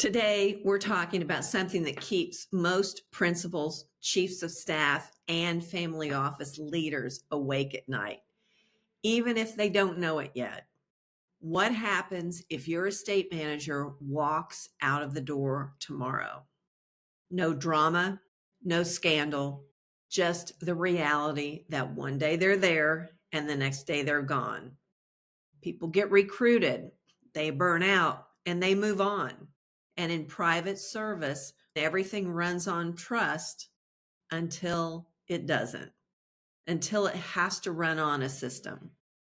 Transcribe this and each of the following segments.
Today, we're talking about something that keeps most principals, chiefs of staff, and family office leaders awake at night, even if they don't know it yet. What happens if your estate manager walks out of the door tomorrow? No drama, no scandal, just the reality that one day they're there and the next day they're gone. People get recruited, they burn out, and they move on. And in private service, everything runs on trust until it doesn't, until it has to run on a system.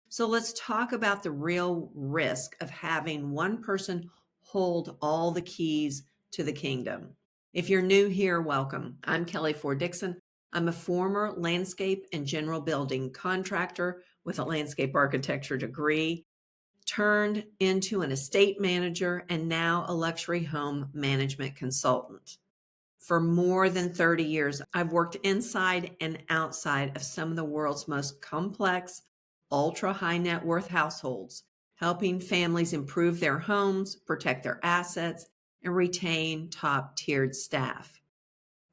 So let's talk about the real risk of having one person hold all the keys to the kingdom. If you're new here, welcome. I'm Kelly Ford Dixon. I'm a former landscape and general building contractor with a landscape architecture degree, turned into an estate manager, and now a luxury home management consultant. For more than 30 years, I've worked inside and outside of some of the world's most complex, ultra high net worth households, helping families improve their homes, protect their assets, and retain top tiered staff.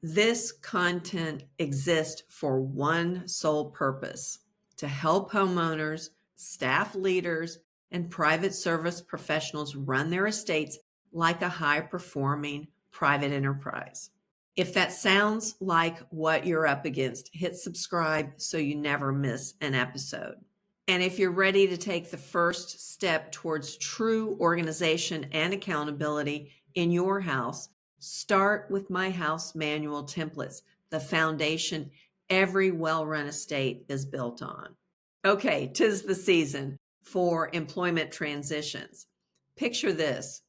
This content exists for one sole purpose: to help homeowners, staff leaders, and private service professionals run their estates like a high-performing private enterprise. If that sounds like what you're up against, hit subscribe so you never miss an episode. And if you're ready to take the first step towards true organization and accountability in your house, start with my house manual templates, the foundation every well-run estate is built on. Okay, 'tis the season for employment transitions. Picture this.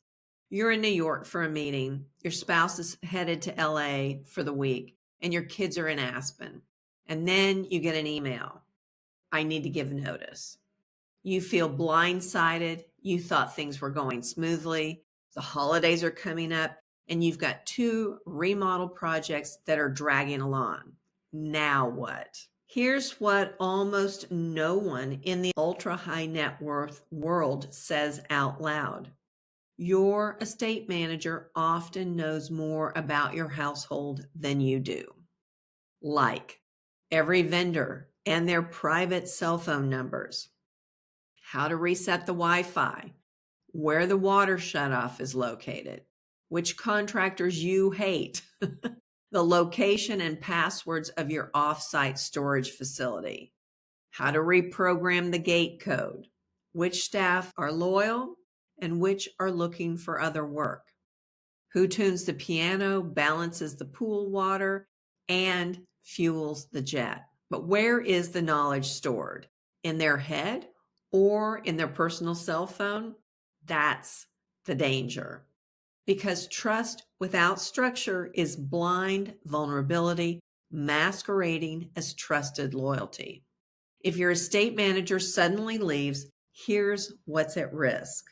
You're in New York for a meeting, your spouse is headed to LA for the week, and your kids are in Aspen. And then you get an email. I need to give notice. You feel blindsided. You thought things were going smoothly. The holidays are coming up, and you've got 2 remodel projects that are dragging along. Now what? Here's what almost no one in the ultra high net worth world says out loud. Your estate manager often knows more about your household than you do. Like every vendor and their private cell phone numbers, how to reset the Wi-Fi, where the water shutoff is located, which contractors you hate, the location and passwords of your off-site storage facility, how to reprogram the gate code, which staff are loyal and which are looking for other work, who tunes the piano, balances the pool water, and fuels the jet. But where is the knowledge stored? In their head or in their personal cell phone? That's the danger. Because trust without structure is blind vulnerability masquerading as trusted loyalty. If your estate manager suddenly leaves, here's what's at risk.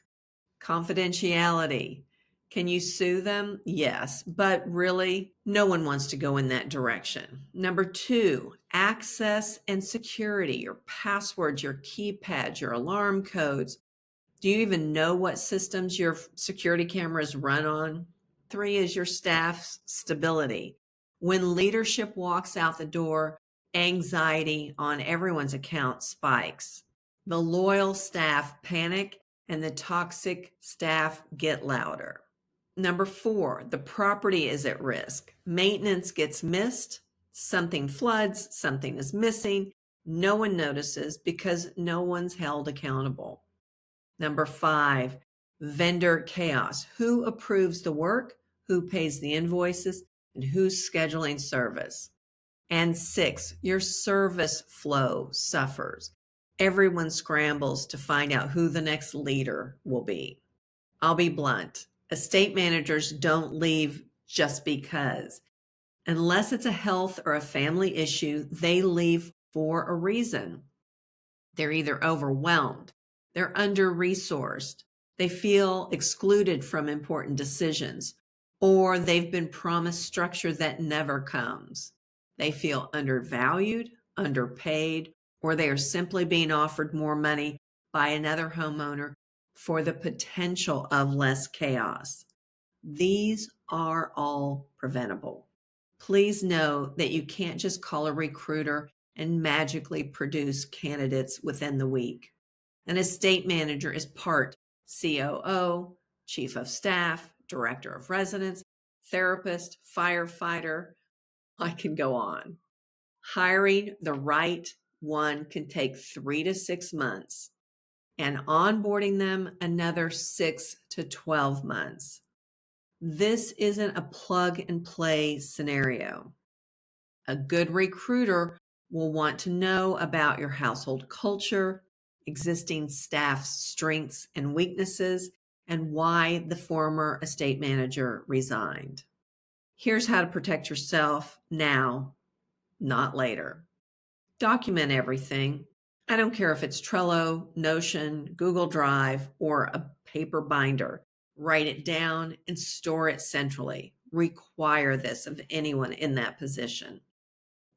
Confidentiality. Can you sue them? Yes, but really, no one wants to go in that direction. Number 2, access and security, your passwords, your keypads, your alarm codes. Do you even know what systems your security cameras run on? 3 is your staff's stability. When leadership walks out the door, anxiety on everyone's account spikes. The loyal staff panic and the toxic staff get louder. Number 4, the property is at risk. Maintenance gets missed, something floods, something is missing. No one notices because no one's held accountable. Number 5, vendor chaos. Who approves the work? Who pays the invoices? And who's scheduling service? And 6, your service flow suffers. Everyone scrambles to find out who the next leader will be. I'll be blunt. Estate managers don't leave just because. Unless it's a health or a family issue, they leave for a reason. They're either overwhelmed, they're under-resourced, they feel excluded from important decisions, or they've been promised structure that never comes. They feel undervalued, underpaid, or they are simply being offered more money by another homeowner for the potential of less chaos. These are all preventable. Please know that you can't just call a recruiter and magically produce candidates within the week. An estate manager is part COO, chief of staff, director of residence, therapist, firefighter. I can go on. Hiring the right one can take 3 to 6 months, and onboarding them another 6 to 12 months. This isn't a plug and play scenario. A good recruiter will want to know about your household culture, existing staff's strengths and weaknesses, and why the former estate manager resigned. Here's how to protect yourself now, not later. Document everything. I don't care if it's Trello, Notion, Google Drive, or a paper binder. Write it down and store it centrally. Require this of anyone in that position.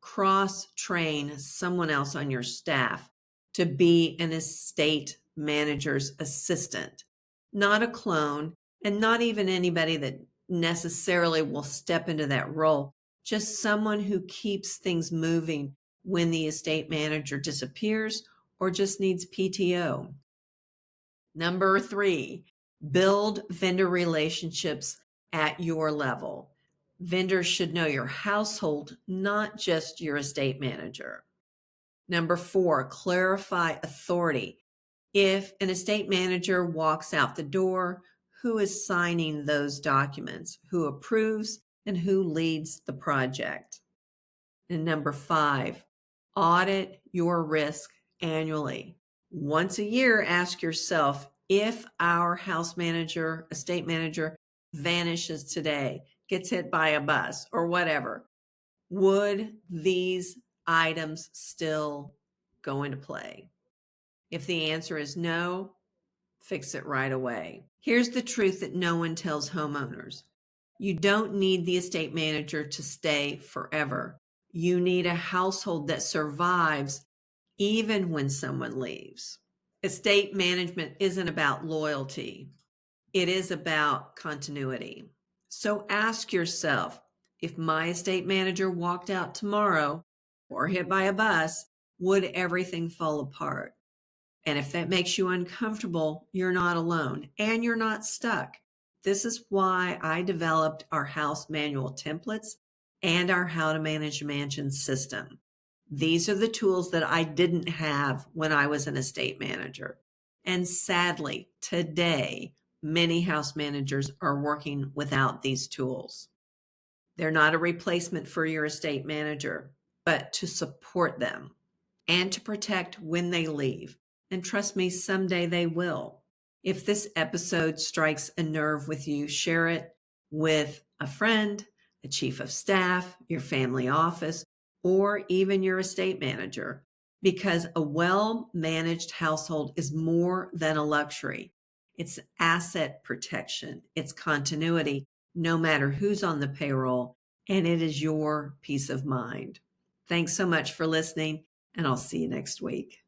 Cross-train someone else on your staff to be an estate manager's assistant, not a clone, and not even anybody that necessarily will step into that role, just someone who keeps things moving when the estate manager disappears or just needs PTO. Number 3, build vendor relationships at your level. Vendors should know your household, not just your estate manager. Number 4, clarify authority. If an estate manager walks out the door, who is signing those documents? Who approves and who leads the project? And number 5, audit your risk annually. Once a year, ask yourself, if our house manager, estate manager vanishes today, gets hit by a bus or whatever, would these items still go into play? If the answer is no, fix it right away. Here's the truth that no one tells homeowners. You don't need the estate manager to stay forever. You need a household that survives even when someone leaves. Estate management isn't about loyalty. It is about continuity. So ask yourself, if my estate manager walked out tomorrow or hit by a bus, would everything fall apart? And if that makes you uncomfortable, you're not alone and you're not stuck. This is why I developed our house manual templates and our How to Manage Mansions system. These are the tools that I didn't have when I was an estate manager. And sadly, today, many house managers are working without these tools. They're not a replacement for your estate manager, but to support them and to protect when they leave. And trust me, someday they will. If this episode strikes a nerve with you, share it with a friend, a chief of staff, your family office, or even your estate manager, because a well-managed household is more than a luxury. It's asset protection, it's continuity, no matter who's on the payroll, and it is your peace of mind. Thanks so much for listening, and I'll see you next week.